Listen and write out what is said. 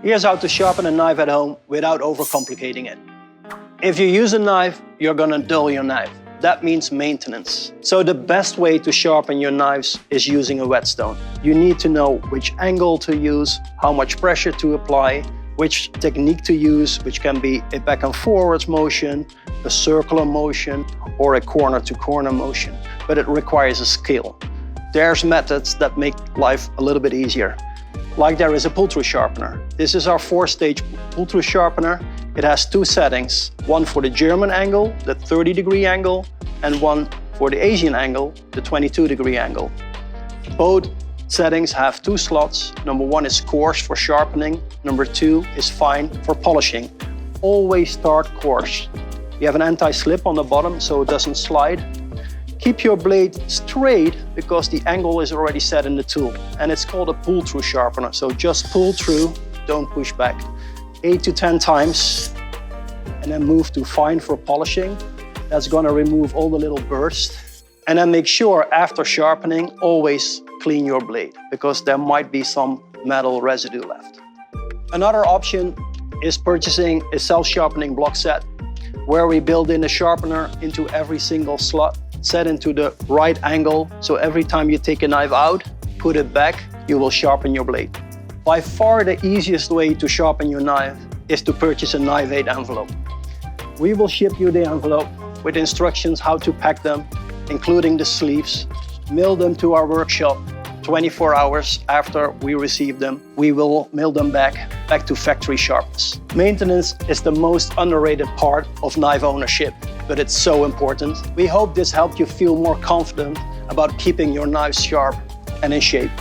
Here's how to sharpen a knife at home without overcomplicating it. If you use a knife, you're gonna dull your knife. That means maintenance. So the best way to sharpen your knives is using a whetstone. You need to know which angle to use, how much pressure to apply, which technique to use, which can be a back and forwards motion, a circular motion, or a corner to corner motion. But it requires a skill. There's methods that make life a little bit easier. Like there is a pull-through sharpener. This is our 4-stage pull-through sharpener. It has 2 settings, one for the German angle, the 30-degree angle, and one for the Asian angle, the 22-degree angle. Both settings have 2 slots. Number 1 is coarse for sharpening. Number 2 is fine for polishing. Always start coarse. You have an anti-slip on the bottom so it doesn't slide. Keep your blade straight because the angle is already set in the tool. And it's called a pull-through sharpener. So just pull through, don't push back. 8 to 10 times. And then move to fine for polishing. That's gonna remove all the little burrs. And then make sure after sharpening, always clean your blade because there might be some metal residue left. Another option is purchasing a self-sharpening block set where we build in a sharpener into every single slot, set into the right angle, so every time you take a knife out, put it back, you will sharpen your blade. By far the easiest way to sharpen your knife is to purchase a knife aid envelope. We will ship you the envelope with instructions how to pack them, including the sleeves. Mail them to our workshop 24 hours after we receive them. We will mail them back to factory sharpness. Maintenance is the most underrated part of knife ownership, but it's so important. We hope this helped you feel more confident about keeping your knives sharp and in shape.